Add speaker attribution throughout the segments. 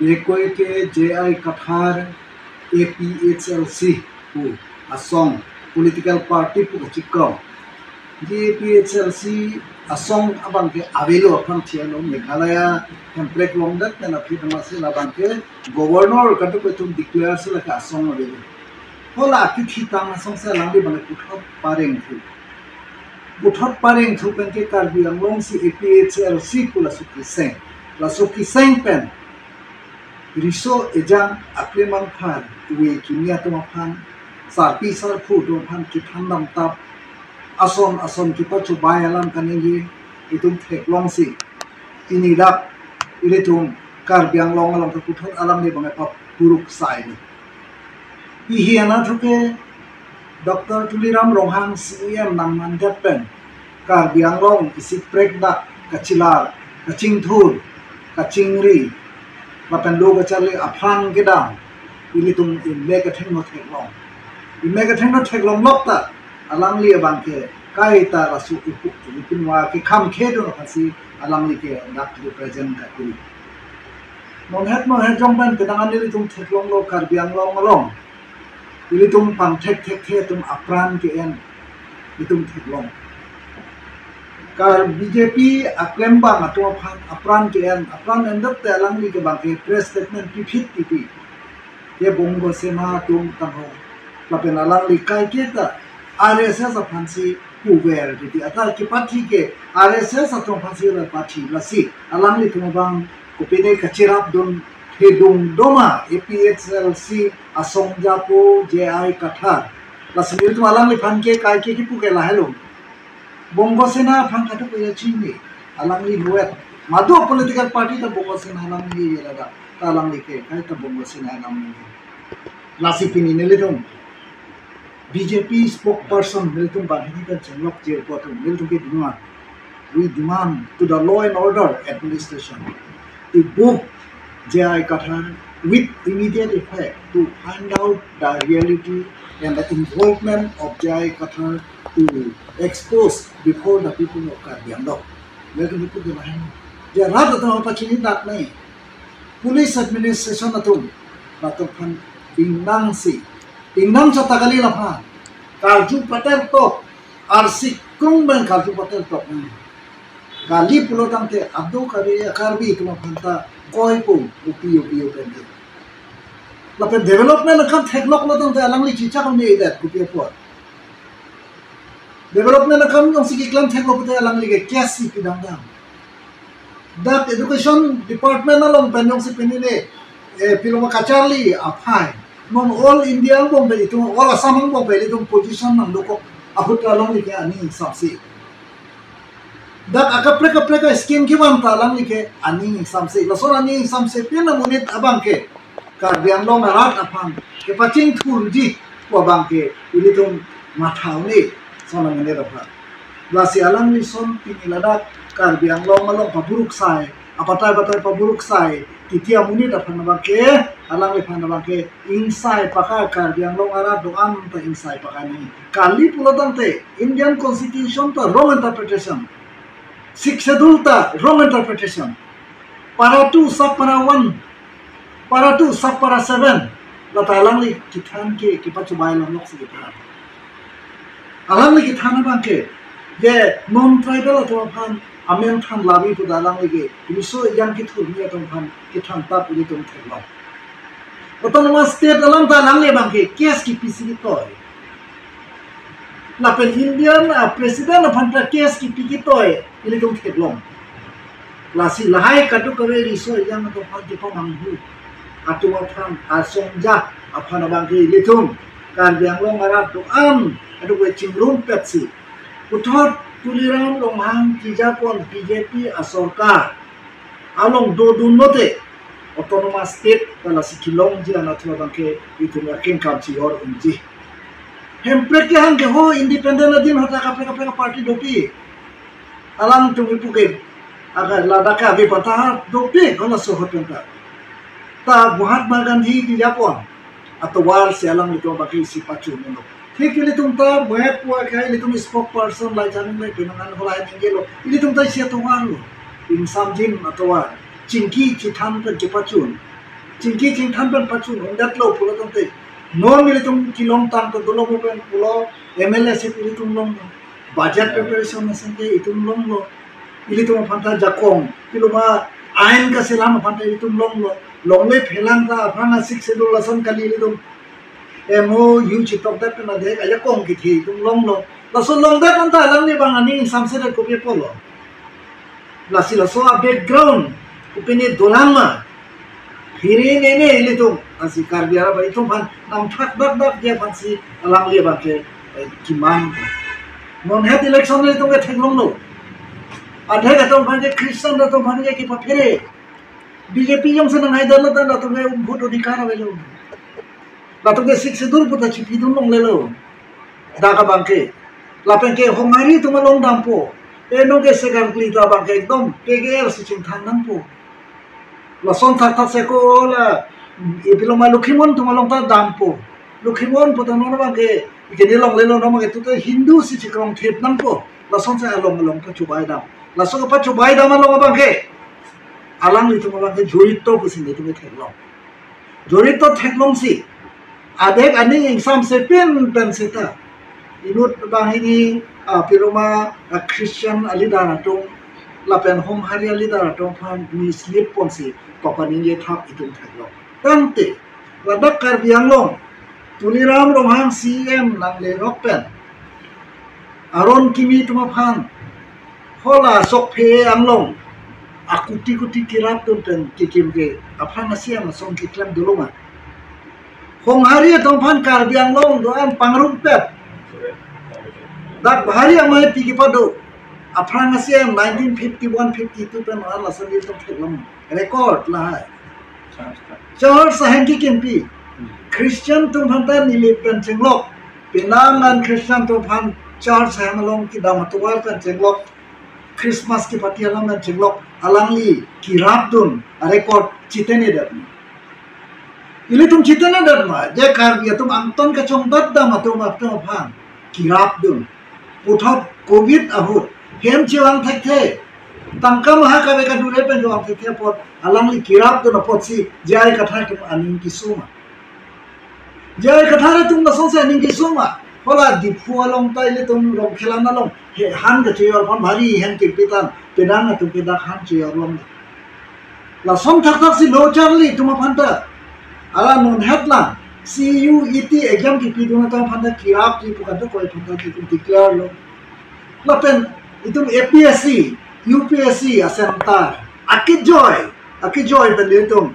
Speaker 1: कोई के JI कठार APHLC को असोंग पॉलिटिकल पार्टी को चिक्को APHLC असोंग अबंग के आवेलो अपन चियालो मेघालय टेम्पलेट लोंगदत ना फिर मासे लाबंग के गवर्नर कटो को तुम डिक्लेयर से लगा असोंग आवेलो होला किथि तांग असोंग से लांबे बने पुठप पारेंग थु पेन के कार्बी अंगलोंग सी APHLC को लसुकी सेंग पेन रिसो एजां अक्लेमंग फान वे किमिया तो फान सारपी सारफु तो फान कि थांदम ताप असोम की पचु बायालाम कनेंगे इतुम थेक्लोंग सी तिनी दाप इलेतुम कार्बी अंगलोंग अलम तो पुठप आलम ने बंगे पप पुरुक साइनी इहियाना थुके डॉक्टर तुलिराम रोहांग CM नाममान जपेन कार्बी अंगलोंग इसी प्रेगदा कचिलार कचिंगथुर कचिंगरी Makan logo cale afang gedang ini tum imega thengno theklong lokta alang li bangke kai ta rasu upu pinwa ki kham khedo no phasi alang li ke dak represent ka kuri mon het jong ban pedang ani tum theklong lo Karbi Anglong along ini tum pang thek tum apran ke en itum theklong Kar BJP aklem bang atau apran kian apran endap te alang ni ke bang ke press statement PP ye bongo sena tum tangho lapen alang li kai kita RSS aphansi kuwer di ata ki party ke RSS atau phansi la party lasi alang li tum bang kopine kachirap don hedung doma APHLC asong japo JI kathar lasmir tum alang li phan ke kai ke ki puke la hello Bongo Sena fang kata punya cini, alang li buat. Madu political party ta Bongo Sena alang li lada, ta alang li ke, kaya ta Bongo Sena alang li. Lasi pini nilitum. BJP spokesperson nilitum bahini kan jenglok je kuatum nilitum ke demand. We demand to the law and order administration to book JI Kathar with immediate effect to find out the reality and the involvement of JI Kathar to expose before the people of Karbi Anglong. Mereka itu gimana? Dia rata tu apa cini tak ni? Police administration atau kan tingdang cata kali lah Karju patel top, arsik kung ben karju patel top ni. Kali pulau tangte Abdul Karbi itu mah koi pun upi pendi. Lapan development akan teknologi lah tangte alang li cicak kau ni idat upi apa? Development na kami yung sige klam thek lopute alang lige kasi pidang that education department na long penyong si pinile piloma kacharli apai non all India bong be itu all Assam bong be itu position nang loko ahut along lige ani samsi that akapreka scheme ki ban talang lige ani samsi lason ani samsi pina munit abangke Karbi Anglong arat apang ke pacing thurji ko abangke ilitum mathau ni Sona menerapat. Lasi alang ni son piniladak Karbi Anglong malong paburuk sai. Apatai paburuk sai. Titia munit apan nabake alang ni pan nabake insai pakai Karbi Anglong arat doan ta insai pakai ni. Kali pulatang te Indian Constitution ta wrong interpretation. Six schedule ta wrong interpretation. Para 2 sub para 1. Para 2 sub para 7. Lata alang ni kithan ke kipacubai lomok si kithan. Alang lagi thana bangke, je non tribal atau apa, amen tham labi tu dalang lagi, ini so yang kita ni atau apa, kita tap ini tu terlalu. Autonomous state dalam dalang lagi bangke, kes KPC toy. Lapen Indian presiden apa kes KPC toy, ini tu terlalu. Lasi lahai kadu kare riso yang atau apa kita manggu, atau apa asongja apa bangke ini tu, Karbi Anglong arat tu Aduh gue cingrum petsi. Putar Tuliram Rohang Kijapon BJP asorka. Along do note. Autonomous state kalau si kilong je anak tua bangke itu makin kamci or unji. Hempret ke hang ke ho independent adin hota kapre party dopi. Alang tu ipuke. Agar ladaka abi patah dopi kalau sohotan ta. Ta Mahatma Gandhi di Japon atau war si alang itu bagi si pacu mono. ठीक है तुमता map हुआ क्या है तुम spoke person लाई जाने में बिनंगन होलाय निंगेलो ini तुमता Siya तुमारो इंसाम जिन अथवा चिंकी चिथान पर चिपाचुन चिंकी चिंग थान pen Pachu नोंdat lo pulo tong te non mili tum kilong tan to dolo mo pen pulo MLA se pili tum long budget preparation na sente itum long lo ili tum phanta jakong piluma ain ka selam phanta itum long lo long le phelang ta phanga sik se do lason kali ili tum emo yu chi tok dat na de aya kong ki thi tum long lo lason long dat anta lang ni bang ani samse de ko pe polo lasi laso background upini dolama Hiri ini itu asi karbiara ba itu pan nam thak dak dia pan si alang le ba ke kiman non het election le to ke thenglong no adhe ka to pan ke christian to pan ke ki pa phere BJP yong se nang haidar ta na to ke vote adhikar ba lo la to ke sik se dur puta chi pidun long le lo da ka bang ke la pen ke hongari to ma long dam po e no ke se kan kli ta bang ke ekdom PGR si ching thang nang po lason thak se ko la ipilo ma lukhimon to malong ta dampo lukhimon po ta no bang ke ikeni long le lo no ma ke tu hindu si chikrong thep nang po lason sa long pa chubai dam lason pa chubai dam lo bang ke alang li to ma bang ke jorito ko sin de tu theklong jorito theklong si adek ani exam se pen seta inut bang ini piroma christian alidana to lapen hom hari alidana to fan mi slip ponsi kopani ye thap itum theklong tante ladak karbiang long tuliram romhang CM nang le rokpen aron kimi tuma phan hola sok phe anglong akuti kirap tum pen kikim ke aphan asiam song ki klam doloma hong hari tong phan karbiang long do am pangrum pet dak bahari amai pigi pado aphan asiam 1951-52 pen ala sangi tong theklong record la Chor sahen ki kempi Christian tum phanta nili pen chenglok pinangan Christian tum phan char samalong ki damatwar pen chenglok Christmas ki patialam pen chenglok alangli ki rapdun record chitene dat ili tum chitene dat ma je kar dia tum anton ka chong dat damatum apto phan ki rapdun puthop covid ahut hem chiwang thakhe tangka mahakabe ka dure pen jawang thakhe pot alangli kirap to na pot si jai katha tum aning ki suma jai katha re tum na sonse aning ki suma hola dipu along tai le tum long khelana long he han ga cheyor phan bhari hen ki pitan pedang tum ke dak han cheyor long la som thak si lo charli tum phanta ala non hatla CUET exam ki piduna ta phanta kirap ki pukan to koi phanta ki tum declare lo la pen itum APSC UPSC asentar akijoy belitung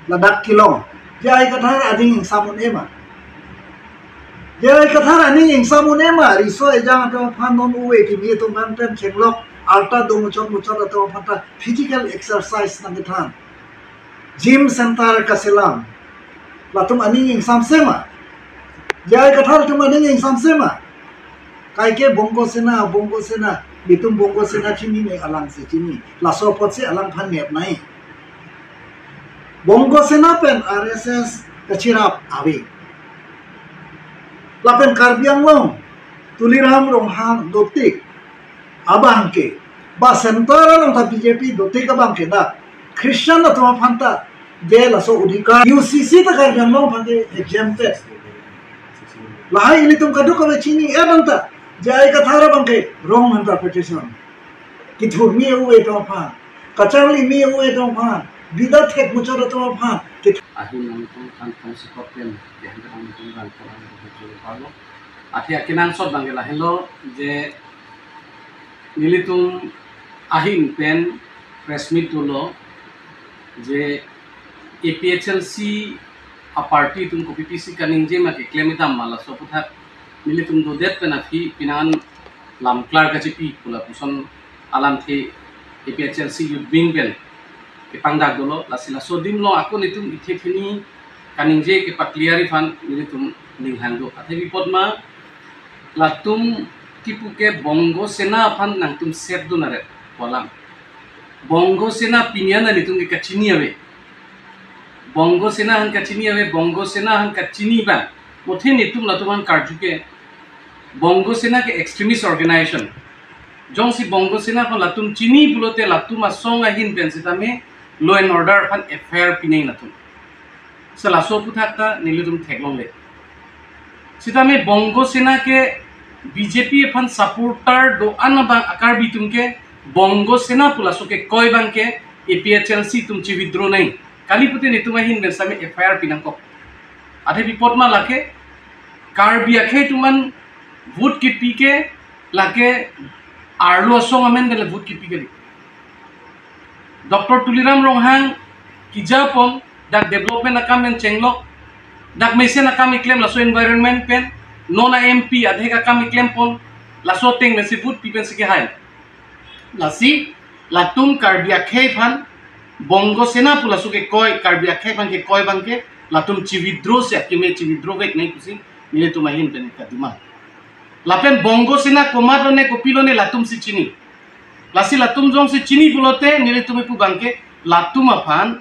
Speaker 1: ladak kilong jai kathar ading samun ema riso ejang to phanon uwe ki mi to man pen chenglok alta do muchot to phata physical exercise na mithan gym center kaselam latum aning exam sema jai kathar tum aning exam sema kai ke bongo sena bitum bongo sena chini ne alang se chini laso pot se alang phan nep nai bongo sena pen RSS kachirap awi lapen karbiang long tuliram romhang dotik abang ke ba sentara long ta BJP dotik abang ke da Christian na to phanta de laso udhikar UCC ta karbiang long phante exam test lahai ini tum kadu ko chini ebanta jai kathara bangke wrong interpretation ki thurmi uwe to phan kachangli mi uwe to phan bidat thek muchara to phan ki
Speaker 2: ahin nang tum kan kan sikopen yang kan tum kan kan palo athia kinang sot bangela hello je nilitum ahin pen press meet tulo je APHLC a party tum ko PPC kaning je ma ke claimitam mala so putha nili tum do det pena phi pinan lam klar ka chipi pula puson alam the APHLC youth wing ben ke pangdak dolo lasila so dim lo ako nitum ithe thini kaning je ke pakliari fan nili tum ning hando athe bipod ma latum tipu ke bongo sena fan nang tum set do nare polam bongo sena pinyana nitum ke kachini ave bongo sena han kachini ba mothe nitum latuman karjuke bongo sena ke extremist organization jong si bongo sena ko latum chini bulote latuma song ahin pensita me law and order fan affair pinai natum से lasso पुथा का नीले तुम थेगलों ले सीता में बंगो सेना के BJP अपन supporter दो अन्य बांग आकार भी तुमके बंगो सेना पुलासो के कोई बांग के APHLC तुम ची विद्रो नहीं काली पुते ने तुम्हें हिंद में समय FIR पिनंको आधे विपद मा लाके कार्बी आखे तुमन वोट की पी के लाके आर्लो असोंग अमेन गले वोट की पी के डॉक्टर तुलिराम रोहांग किजापन dak development akam yang cenglok dak mesin akam iklem laso environment pen nona MP adhe akam iklem pon laso teng mesi food pipen sike hai lasi latum karbia khaifan bongo sena pulasu ke koi karbia khaifan ke koi bang ke latum cividro se akime cividro vek nei kusi mile tu mahin pen kadima lapen bongo sena komadone kopilone latum si chini lasi latum jong si chini bulote nile tume pu bang ke latum afan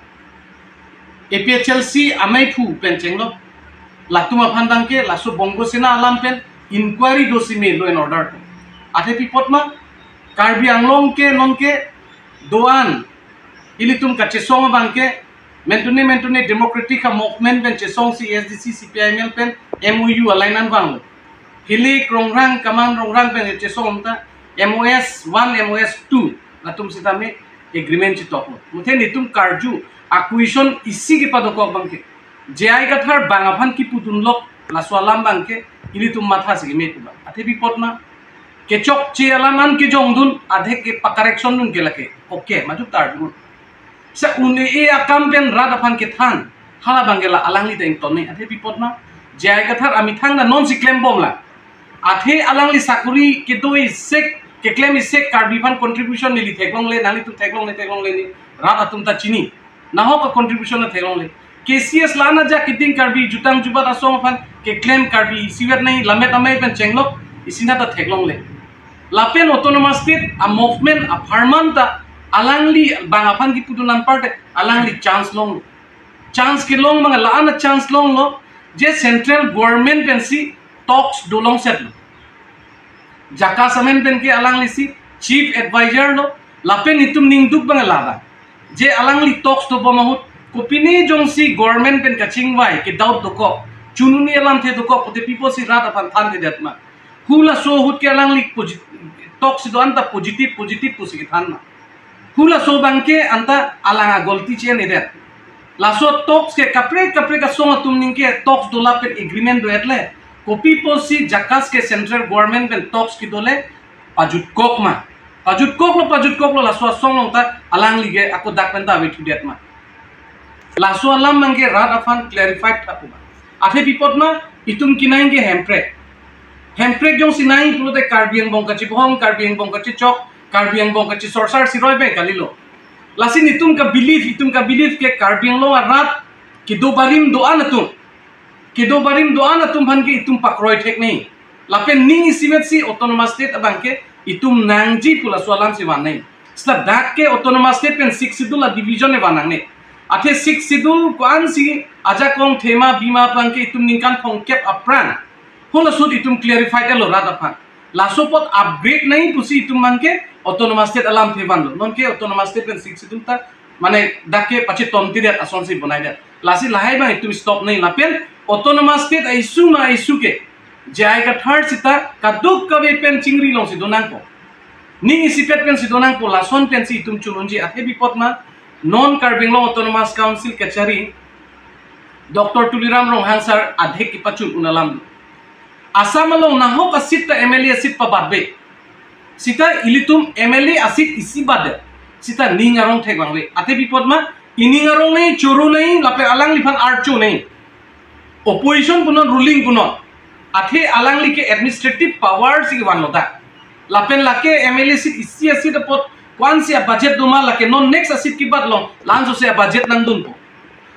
Speaker 2: APHLC amai pu pen cenglo latum afan bang ke laso bongo sena alam pen inquiry dosi me law and order athe pipotma karbi anglong ke non ke doan ilitum ka chesong bang ke mentune democratic movement pen chesong si SDC CPIML pen MOU alainan bang hili krongrang kamang rongrang pen chesong ta MOS 1 MOS 2 latum sitame agreement chitoklo muthe nitum karju acquisition isi ke padoko bang ke jai ka thar bangafan ki putunlok laswalam bang ke ilitum matha sigi me tuba athe bipotma kechok che alaman ke jongdun adhe ke correction dun ke lake okay maju tardu sa une e akam pen rad afan ke than hala bangela alangli teng tone athe bipotma jai ka thar ami thang na non si claim bomla athe alangli sakuri ke doi sek ke claim is sek karbi fan contribution nili theklong le nali tu theklong le ni rad atum ta chini na ho ka contribution na theklong le KCS lana ja kiting karbi jutang jubat asong fan ke claim karbi siwet nahi lamet amai pen chenglok isina ta theklong le lapen autonomous state a movement a farmanta alangli bangafan ki putunan parte alangli chance ke long mga laana chance long lo je central government pen si talks dolong set lo jaka samen pen ke alangli si chief advisor lo lapen itum ningduk bang lada je alangli talks to bomahut kopini jongsi government pen kaching wai ke daud doko chununi alam the doko pote people si rat apan than de datma hula so hut ke alangli talks do anta positive pusi ke than na hula so bangke anta alanga golti che ne det laso talks ke kapre ka so tum ning ke talks do la pen agreement do etle kopi posi jakas ke central government pen talks ki dole pajut koklo laso song ta alangli ge ako dakpen ta wait det ma laso alam mangge rad afan clarified thakuma athe bipotma itum kinainge hemprek jong sinai pulote karbiang bongkachi bohong karbiang bongkachi chok karbiang bongkachi sorsar siroi be kalilo lasin itum ka belief ke karbiang lo rat kido barim doan atum bhan ke itum pakroi thek nei lapen ning simet si autonomous state abangke itum nangji pula swalam si wan nei sla dak ke autonomous state pen 6 sidula division e wanang nei athe 6 sidul kwan si aja kong thema bima bangke itum ningkan thongkep apran hola sud itum clarify elo radafan lasopot upgrade nahi pusi itum mangke autonomous state alam theban lo non ke autonomous state pen 6 sidul ta mane dake pache tomti det ason si bonai det lasi lahai bang itum stop nahi lapen autonomous state isu ke jai ka third sita kaduk kabe pen chingri long si donang ko ni isipet pen si donang ko lason pen si itum chulunji athe bipotma non carbing law autonomous council kachari dr tuliram rohang sir adhe ki pachul unalam asam lo naho ka sita MLA sit pa badbe sita ilitum MLA asit isi bade sita ningarong thegwangwe athe bipotma iningarong nei choro nei lape alang lifan archo nei opposition punon ruling punon athe alangli ke administrative powers ki wanota lapen lake MLA sit isi asit pot kwan sia budget duma lake non next asit ki bad long lanzo sia budget nang dun po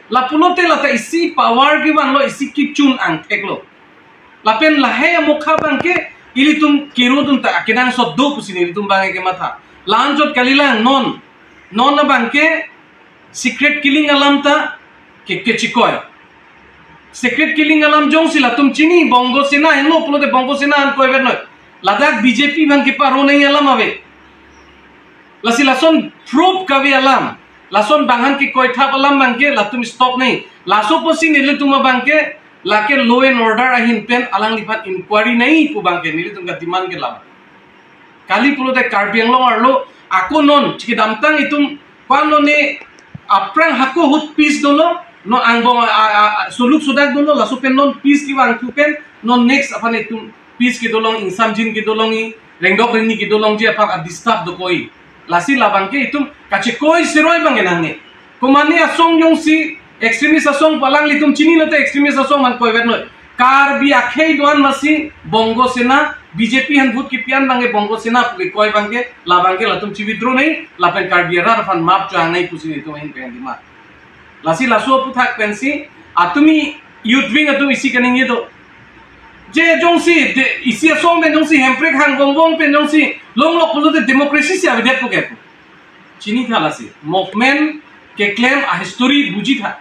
Speaker 2: la pulote lata isi power ki wan lo isi ki chun ang theklo lapen lahe mukha bangke ilitum kirudun ta akinang soddo pusini ilitum bange ke matha lanjot kalilang non na bangke secret killing alam ta ke chikoy secret killing alam jong sila tum chini bongo sena henlo pulote bongo sena an koy berno ladak BJP bangke paro nei alam ave lasi lason proof kavi alam lason bangan ki koi thap alam bangke latum stop nei laso posi nile tuma bangke lake law and order ahin pen alang lipat inquiry nei pu bangke nile tum ka demand ke lam kali pulo te Karbi Anglong arlo ako non chiki damtang itum pano ne aprang hako hut peace dolo no angbong suluk sudak dolo laso pen non peace ki wang tu pen non next apane itum peace ki dolong insam jin ki dolongi rengdok rini ki dolong je apa disturb do koi lasi labangke itum kachi koi siroi bangenang ne kumani asong yong si extremist asong palang litum chini lote extremist asong man koi vet noi Karbi akhei doan masi bongo sena BJP han vote ki pian bange bongo sena puke koi bange labangke latum chividro nei lapen Karbi ra fan map chang nei pusi itum hin pen dima lasi laso puthak pensi atumi youth wing atum isi kaning ye do je jongsi isi asong ben jongsi hemprek hang bongbong pen jongsi long lok pulo democracy se avidet puke chini thalasi movement के claim a history buji tha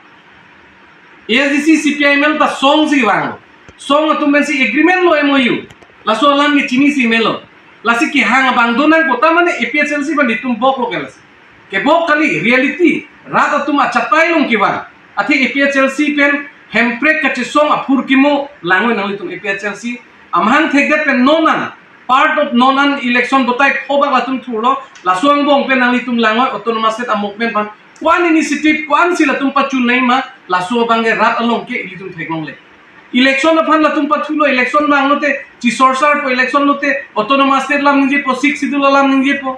Speaker 2: ASDC CPIML ta song si wang song atum ben si agreement lo MOU la so lang ni chini si melo la si ki hang bang donan kota mane APHLC ban ditum bok lo kelas ke bok kali reality rat atum achatai long ki wang athi APHLC pen hemprek ka chi song apur kimo langoi nang litum APHLC amhang thek pen nonan part of nonan election botai khoba latum thulo la soang bong pen nang litum langoi autonomous state movement ban one initiative one sila tum pachun nei ma laso bange rat along ke ilitum thekong le election aphan latum pachulo election bang note chi sorsar po election note autonomous state lam ninje po 6 sidul lam ninje po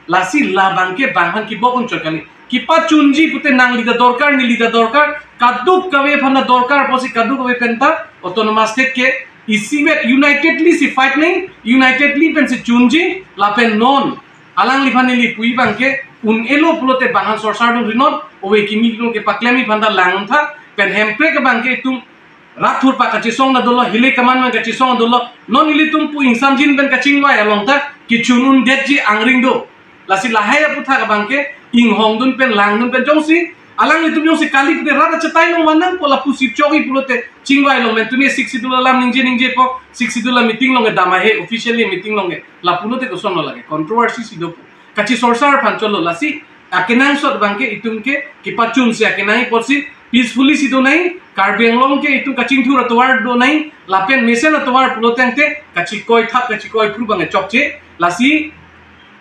Speaker 2: lasi la bangke banghan ki bokon chokali ki pachunji pute nang lida dorkar ni lida dorkar kaduk kawe phana dorkar posi kaduk kawe penta autonomous state ke isivet unitedly si fight nei unitedly pen si chunji la pen non alang lifanili pui bangke un elo pulote bahan sorsar dun rinot owe kimi ke paklemi phanda langun tha pen hempre ke bangke tum rathur pa kachi song na dolo hile kaman ma kachi song dolo non ili tum pu insam jin ben kaching wa along tha ki chunun det ji angring do lasi lahaya putha ka bangke ing hong dun pen lang dun pen jongsi alang itu jongsi kali pute rada chatai long wanang pola pusi chogi pulote chingwai long men tumi 60 dula lam ningje po 60 dula meeting long dama he officially meeting long la pulote ko sono lage controversy sido kachi sorsar pancholo lasi akenang sot bangke itumke kipachun se akenai porsi peacefully sido nai Karbi Anglong ke itu kaching thur atwar do nai lapen mesen atwar pulotengte kachi koi thap kachi koi pru bange chokche lasi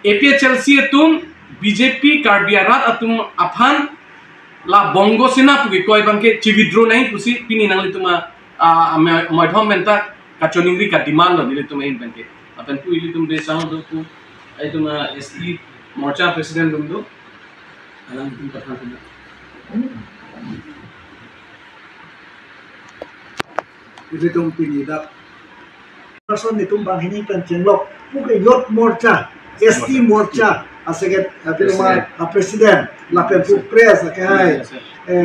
Speaker 2: APHLC atum BJP Karbi Arat atum aphan la bongo sena pugi koi bangke chividro nai pusi pini nang lituma maithom menta kachoningri ka demand lo nilituma in bangke apen pu ilitum de sang do pu aituma SE morcha president dum do alang tum pathan tum
Speaker 1: ilitum pini dak person nitum bang hini pen chenglok puke yot morcha ST morcha aseget piloma president la pen pu press kai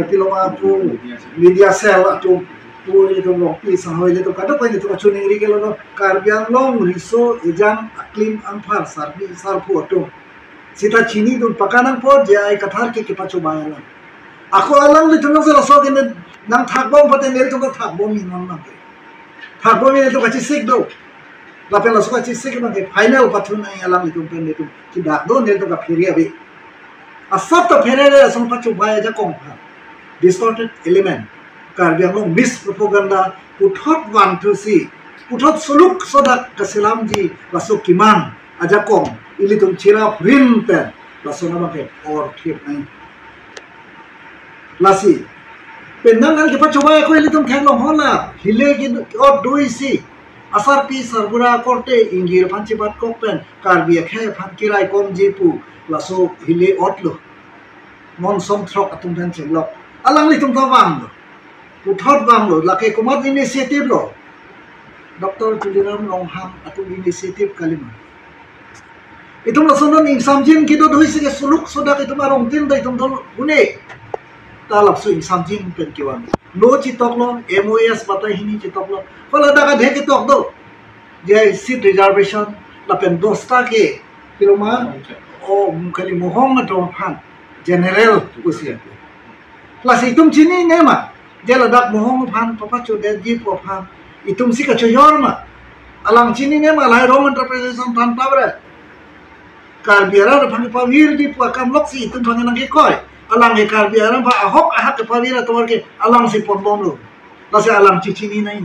Speaker 1: piloma pu media cell atu pu ilitum long pi sanghoi le to kada ko ni to chuni ri gelo no Karbi Anglong riso ejam aklim amphar sarbi sarpu atu sita chini dun pakanang po jai kathar ke pachu bayala ako alang le tunang sa so gen nang thakbom pate nel to thakbom min non na thakbom min to kachi sik do la pen la so kachi sik na ke final pathun ai alang le tum pen le tum ki dak do nel to ka phiria be asap to pherere so pachu baya ja kong ha distorted element Karbi Anglong mispropaganda puthot 1 to see puthot suluk sodak kasilam ji lasuk kimang aja kong ilitum chira prim pen lasona ba ke or thip nai lasi penang al ke pachoba ko ilitum thanglong hola hile ki or doisi asar pi sarbura korte ingir phanchi bat kokpen Karbi khe phan kirai kom jipu laso hile otlo mon som throk atum than chenglok alang litum tawang puthot bang lo lake kumat initiative lo Dr. Tuliram Longham atum initiative kalima itum lasonon insamjin kido doisi ke suluk sodak itum arong tin dai tum dol une talap su insamjin pen kiwan no chitok lo MOS batai hini chitok lo kola daga de chitok do je seat reservation la pen dosta ke piloma o kali mohong atong phan general usia plus itum chini nema jela dak mohong phan papa chu de ji po phan itum si ka choyor ma alang chini nema lai roman representation tan pabre Karbi Arat phang pawir di pu kam lok si itum phang nang ke koi alang ke karbi aram ba ahok ahak ke pavira tomar ke alang si ponbom lo lase alang cicini nai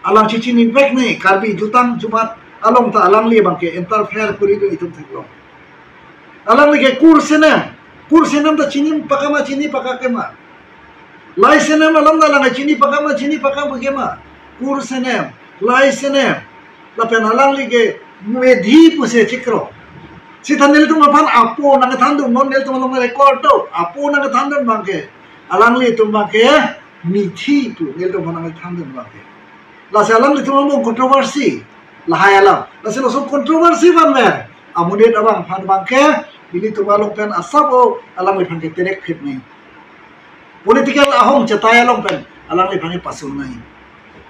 Speaker 1: alang cicini back nai karbi jutang jumat along ta alang li bang ke interfere kuri do itum thaklo alang li ke kursenam ta cini pakakema lai senem alam da alang cini pakama kema kursenem lai senem lapen alang li ke medhi puse cikro si tandil tu mapan apo nang thandun non nel tu malong record tu apo nang thandun bangke alang li tu bangke mithi tu nel tu malong thandun bangke la se alang li tu malong kontroversi la hayalam la se lo kontroversi banmer amudet abang phan bangke bili tu malong pen asabo alang li bangke terek phit nei political ahong chataya long pen alang li bangke pasul nei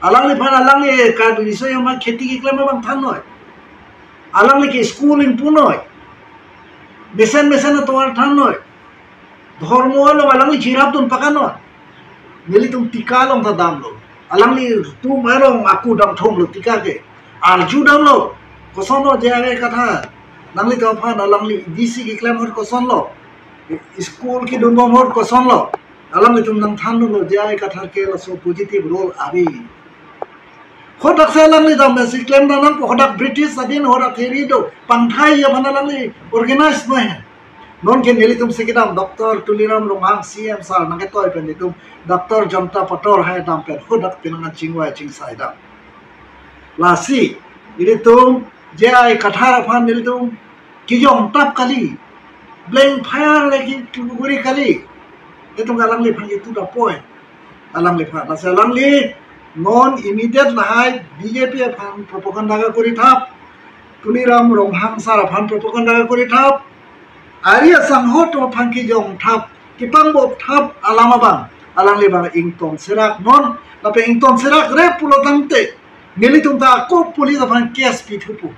Speaker 1: alang li ka diso yang ma kheti ki klama bang than noi alang li ki schooling punoi besen tomar than noi dhormo lo alang li chirap tun pakano nili tum tika long ta dam lo alang li tu marong aku dam thong lo tika ke arju dam lo koson lo jare katha nang li to phan alang li dc ki claim hor koson lo school ki dun bom hor koson lo alang li tum nang than lo jare katha ke lo so positive role abi khodak se alang li dam si claim da nang khodak british adin hora theory do panthai ya banalang li organize no hai non ke nili tum sikidam dr tuliram longhang cm sar nang ke toy pen tum dr jamta pator hai dam pe khodak pinang chingwa ching sai da lasi ini tum jai kathara phan nili tum kijong tap kali blank fire lagi guri kali itu alang li phangi tu da point alang li phan lasi alang li non immediate lahai BJP phan propaganda ga kori thap tuliram longhang sar phan propaganda ga kori thap Arya sanghot to phanki jong thap kipang bob thap alama bang alang le bang ington serak non lape ington serak re pulotante nili tum ta ko police phan case pithupu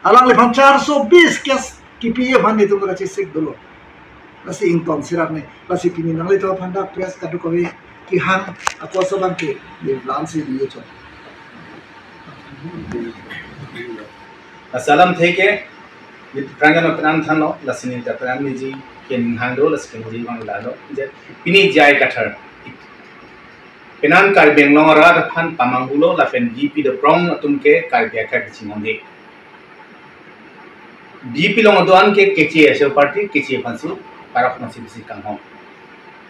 Speaker 1: alang le phan 420 case kipi phan ni tum ka chisik dolo lasi ington serak ne lasi pini nang le to phan da press ka du ko ki han ako sa bang ke de lansi diye cho
Speaker 3: Assalam theke Prangan penan thano lasini ta penan ji ken hangdo laskin ji bang lalo je pini jai kathar penan kar benglong ra phan pamangulo la fen dp de prong atum ke kar bya ka chimonde dp long doan ke kechi ase party kechi phansu parap nasi bisi kang hom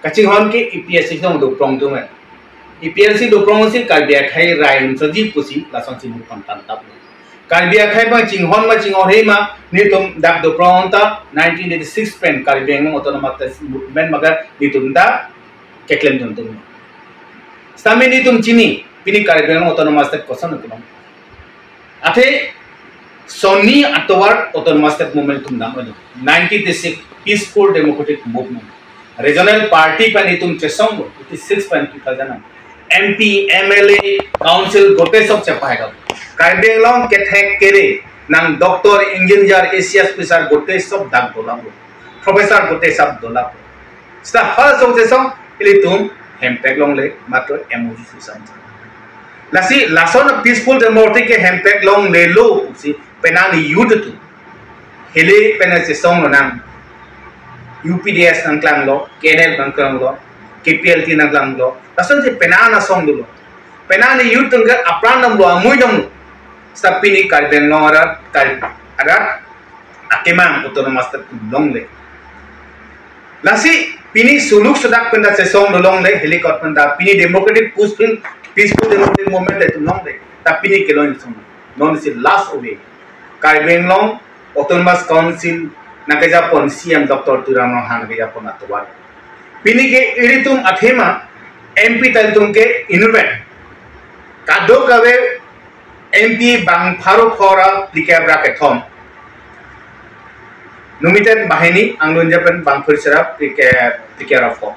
Speaker 3: kaching hon ke epsc long do prong do me epsc do prong se kar bya khai rai saji pusi la son si mu pan tan tap Karibia khai bang chinghon ma chinghon he ma ni tum dak do pronta 1986 pen Caribbean autonomous movement magar ni tum da keklem tum tum sami ni tum chini pini Caribbean autonomous tek kosan tum ate Sony atowar autonomous tek movement tum nam 1986 peaceful democratic movement regional party pa ni tum chesong 86 pen 2000 MP MLA council gote sob chapaiga Caribbean long ke thek kere nang doctor engineer ACS officer gote sob dak dolam professor gote sab dolam sta hal sob sesong ilitum hempek long le matro emoji susam lasi lason peaceful democratic ke hempek long le lo si penani yud tu hele penase song nang UPDS nang klang lo KNL nang klang lo KPLT nang klang lo lason si penana song dulu penani yud tungga apran nam lo amui dong Sapini Caribbean long ara ada akemang autonomous tek long le lasi pini suluk sedak penda sesong long le helicopter penda pini democratic peaceful democratic movement itu long le tapi ni kelon song non is last away Caribbean long autonomous council nagaja pon CM Dr. Turano Han nagaja pon atwar pini ke iritum athema MP taltum ke innovate kado kawe MP bang Farouk Khora Plikabra ke thom Numitan bahini anglun Japan bang Fursara Plikara fo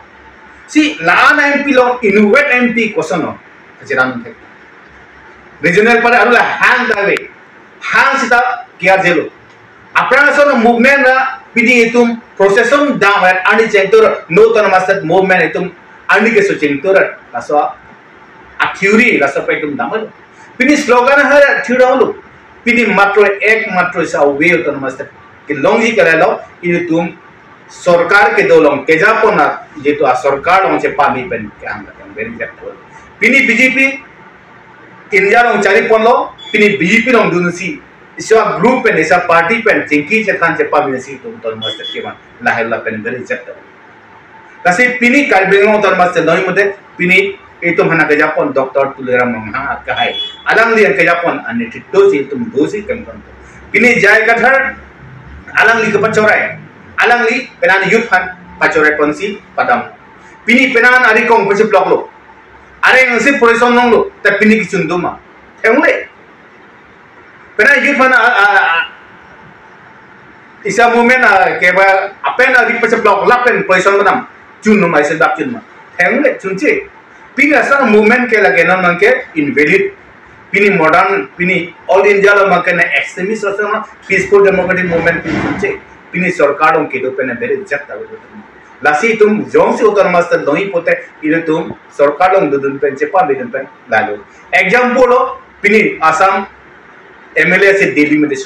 Speaker 3: si lana MP long innovate MP kosono kajiran thek regional pada arula hang dawe hang sita kia jelo aprana sono movement ra pidi itum procession down at ani chentor no autonomous movement itum ani ke so chentor laswa a theory laswa itum damal Pini slogan है थिराउलो पिनी मात्रो एक मात्रो सा वे autonomous के Longi करे लो ये तुम सरकार के दोलों केजापोना ये तो सरकार लों से पामी पेन के हम लगन वेरी जेक्ट पिनी बीजेपी इंडिया लों चारी पोलो पिनी बीजेपी लों दुनसी इसवा ग्रुप पेन इसा पार्टी पेन चिंकी से खान से पामी नसी तो मस्त के मान लाहेला पेन वेरी जेक्ट kasi pini kalbengong termas sedoi mute pini itu mana ke Japon doktor tuliram mangha kahai alang dia ke Japon ane dosi itu dosi kan pini jai kathar alang li ke pacorai alang li penan youth han pacorai konsi padam pini penan ari kong pasi blok lo are ngsi polison nong lo ta pini ki sunduma engle penan youth han isa moment ke ba apen ari pasi blok lapen polison madam चुन माइ से दाप चुन मा हेंगले चुनचे pin असा movement के लगे न मन के इनवैलिड पिनी मॉडर्न पिनी ऑल इंडिया लो मन के ने एक्सट्रीमिस्ट असा पीसफुल डेमोक्रेटिक मूवमेंट पिन चुनचे पिनी सरकारों के दो पेने बेरे जत्ता लासी तुम जों से उतर मास्टर दोई पोते इरे तुम सरकारों दुदुन पेन चेपा बेदन पेन लालो एग्जांपल पिनी आसाम एमएलए से दिल्ली में देश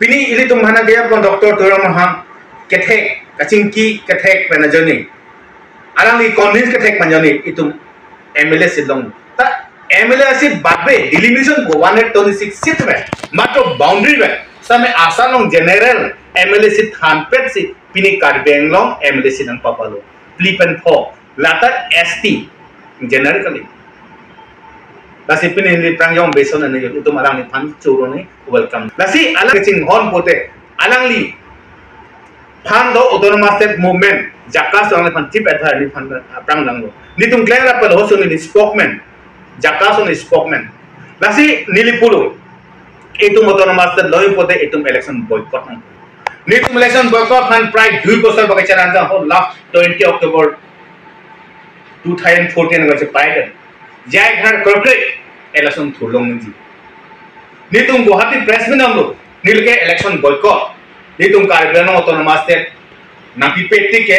Speaker 3: पिनी इरे तुम हना गया डॉक्टर तोरम हम Cathay kacingki ketek penajoni alang ni convince ketek penajoni itu MLA sidong ta MLA si babe elimination go 126 seat में मात्र boundary में समय आसान लोग general MLA si थानपेट si pini karbeng long MLA si nang papalo plipen po lata ST general kali lasi pini ni prangyong beson na itu malang ni pan churo ni welcome lasi alang kacing hon pote alang li fan do autonomous state movement jakas on fan tip adhar ni fan prang langlo ni tum claim ra pal hoso ni spokesman jakas on spokesman lasi nilipulo etum autonomous state loi pote etum election boycott ni tum election boycott fan pride 2 bosor bagai charan ja ho last 20 October 2014 ga se paiden jai ghar corporate election thulong ni tum guwahati press mein amlo nilke election boycott ni tum karbeno autonomous state napi peti ke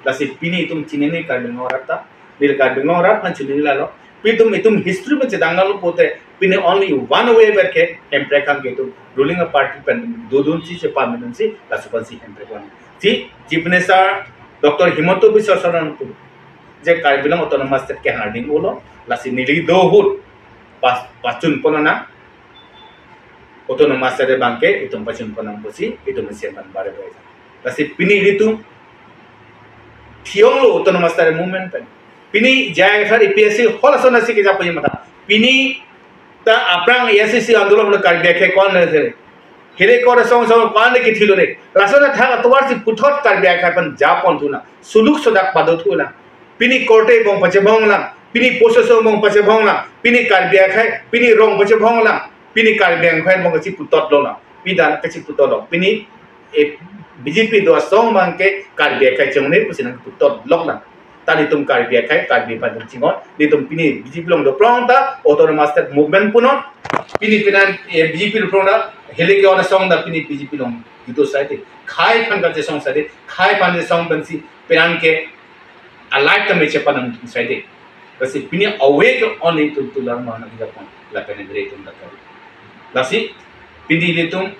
Speaker 3: lasi pini tum chinene karbeno rata nil karbeno rat pan chini lalo pi tum history में चेदांगलो पोते pini only one way berke emprekan ke tum ruling a party pen dudun si se paminan si lasupan si emprekan si jipne sa dr himanto biswa saran tu je karbeno autonomous state ke harding bolo lasi nili do hut pachun ponana autonomous state bangke itu pacun ponam bosi itu mesin ban bare boy lasi pini itu thiong lo autonomous state movement pen pini jaya thar EPSC hol asona si ke japai mata pini ta aprang ESC andolon kar dekhe kon ne here kore song pan ki thilo re lasona tha atwar si puthot kar dekha pan japon thuna suluk sodak padothula pini korte bong pache bongla pini pososo bong pache bongla pini kar dekha pini rong pache bongla pini karbeng khoi mong chi putot lo na pidan ka chi putot lo pini e BJP do song mang ke karbeng khai chong ne pusin putot lok na tani tum karbeng khai karbeng pa dum chingon ni tum pini BJP long do prong ta autonomous state movement punon pini pinan BJP lo prong da hele ke ona song da pini BJP long gitu site khai phan ka je song site khai pan je song ban si pinan ke alike ta me che panam site kasi pini awake only to learn ma na ga pon la penetrate tum da lasi pindi litum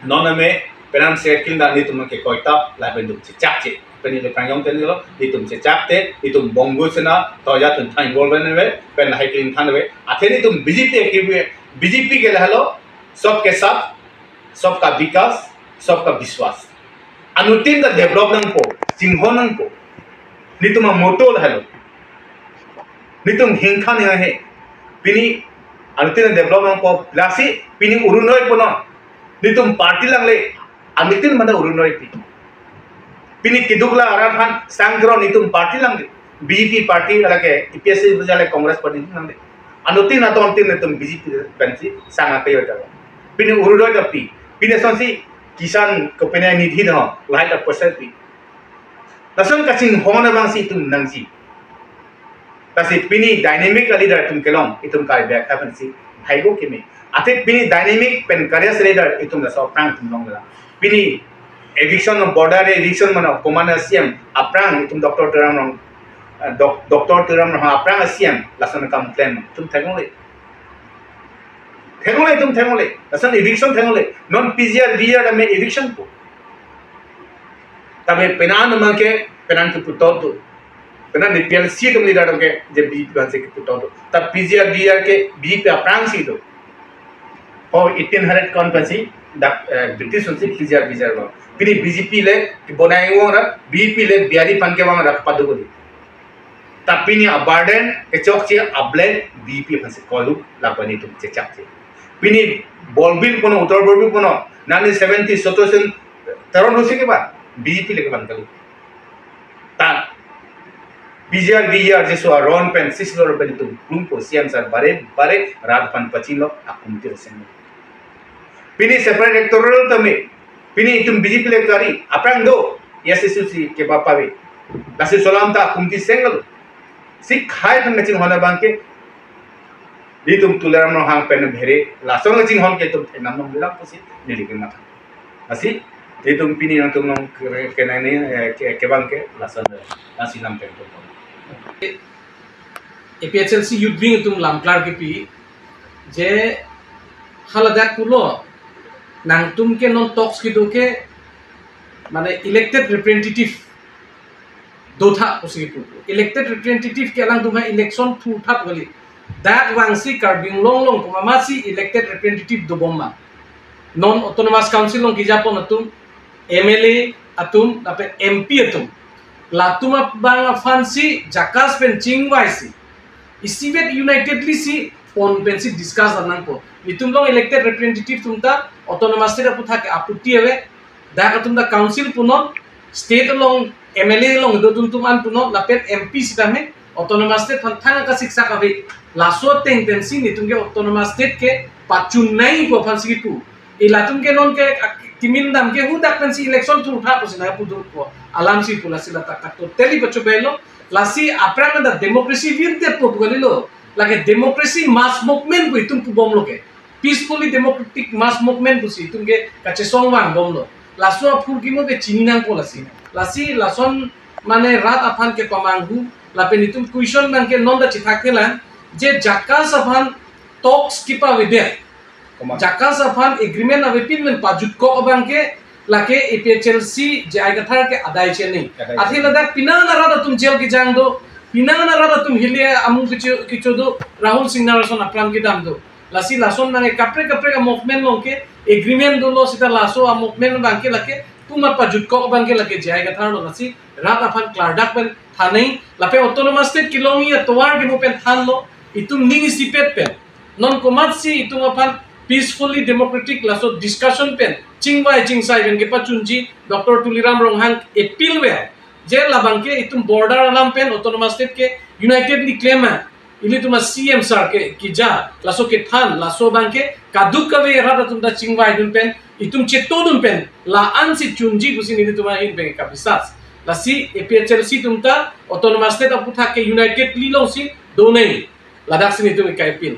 Speaker 3: nona me penan set kinda litum ke koita la bendu chak che peni le prangong ten lo litum che chak te litum bongo sena to ya tun thai bol ben ve pen hai kin than ve atheni tum BJP के hello सबके साथ सबका विकास सबका विश्वास अनुतीन का development को सिंहोनन को नितुम मोटोल hello नितुम हिंखा ने है पिनी अनुतीन डेवलपमेंट को लासी पिनी उरुनोय पनो नितुम पार्टी लंगले अनुतीन मने उरुनोय पिनी किदुगला आराफान सांग्रो नितुम पार्टी लंगले बीजेपी पार्टी लगे EPSC बजाले कांग्रेस पार्टी लंगले अनुतीन अतो अंतिम नितुम BJP पेंसी सांगा कयो ता पिनी उरुनोय दपी पिनी संसी किसान को पेने निधि न लाइट अप परसेंट पी लसन कचिंग होने बांसी तुम नंगसी तसे पिनी डायनेमिक लीडर तुम केलों इतुम काय बैक हैपन सी भाईगो के में आते पिनी dynamic pen करियस leader इतुम the so प्रांग तुम लोंगला पिनी एडिक्शन बॉर्डर एडिक्शन मनो कमांडर सीएम अप्रांग तुम डॉक्टर तुराम रहा अप्रांग सीएम लसन काम क्लेम तुम थगोले थेंगले तुम थेंगले असन एविक्शन थेंगले नॉन पीजीआर बीआर में एविक्शन को तबे पेनान मंके पेनान के पुतो तो पेनान पीएलसी तुम लीडर के जे बी से के पुतो तो तब पीजीआर बीआर के बी पे अपरांग सी दो और 1800 कॉन्फ्रेंसी ब्रिटिश सुनसी पीजीआर बीआर वो फिर बीजेपी ले बनाए वो ना बीपी ले बिहारी पन के वहाँ रख पादो को tapi ni abadan kecok cie ablen BP pasti kalu lakukan itu cecak cie. Pini bolbil puno utar bolbil puno nani 70 situation teror hosi ke ba BP leke ban kalu. Ta PGR BR jesu aron pen 6 lor ben itu belum posian sar bare rat pan pacin lo akum tir sen. Pini separate electoral tame pini itu BJP leke kari apa yang do SSC ke bapa be. Nasi solam ta akum tir sengal. Si khai kan ngacing hona bangke di tum tularam no hang pen bhere lasong ngacing hon ke tum nam nom bilang posi nilikin mata asi di tum pini nang tum nong ke nani ke bangke lasong nasi nam pen tum
Speaker 2: APHLC youth wing tum lamklar ke pi je haladak pulo nang tum ke non talks ki do ke mane elected representative दोथा उसी put elected representative के अलग तुम्हें election थू थाप गली दैट वांसी कार्बिंग लोंग लोंग कुमामासी इलेक्टेड रिप्रेजेंटेटिव दोबोमा नॉन ऑटोनोमस काउंसिल लोंग किजापो नतुम एमएलए अतुम तापे एमपी अतुम लातुम बांग फांसी जाकास पेन चिंगवाइसी इसीवेट यूनाइटेडली सी फोन पेन सी डिस्कस अनंग को इतुम लोंग इलेक्टेड रिप्रेजेंटेटिव तुमता ऑटोनोमस से पुथा के आपुटी हवे दा तुम दा काउंसिल पुनो स्टेट लोंग MLA long do tuntum an puno lapet MP sidame autonomous state thang ka siksa ka be laso teng tensi ni tungke autonomous state ke pachun nai ko phansi tu e latum ke non ke kimin dam ke hu dak pensi election tu utha posina pudur ko alam si pula sila tak to teli bacho belo lasi apran da democracy virte pop galilo lage democracy mass movement ko itum pu bom loke peacefully democratic mass movement busi tumke kache songwang bom lo laso apur kimo ke chininang ko lasi lason mane rat aphan ke pamanghu lapen itum question man ke non da chithakela je jakas aphan talks kipa wede jakas aphan agreement avepin men pajut ko abang ke lake APHLC je ai gathar ke adai che nei athila da pinang na rada tum jail ki jang do pinang na rada tum hilia amu kicho do Rahul Singh Narason apran ki dam do lasi lason mane kapre ka movement long ke agreement do lo sita laso a movement bang ke lake तुम पजुट को बंगे लगे जाएगा था no नसी रात अपन क्लार्डक पर था नहीं लपे ऑटोनोमस स्टेट किलोमी या तोवार के मुपेन थान लो इतुम निंग सिपेट पेन नॉन कोमात्सी इतुम अपन पीसफुली डेमोक्रेटिक लासो डिस्कशन पेन चिंगवाई चिंगसाई पेन के पचुंजी डॉक्टर तुलिराम रोंहांग अपील वे जे लबंके इतुम बॉर्डर अलाम पेन ऑटोनोमस स्टेट के यूनाइटेडली क्लेम है इली तुम CM सर के की जा लासो के थान लासो बंके कादुक कवे रात तुम दा चिंगवाई दुन pen itum cetodun pen la ansi chunji busi ni tuma in pe kapisas la si APHLC tumta autonomous state aputha ke united li long si do nei ladak sini tum kai pin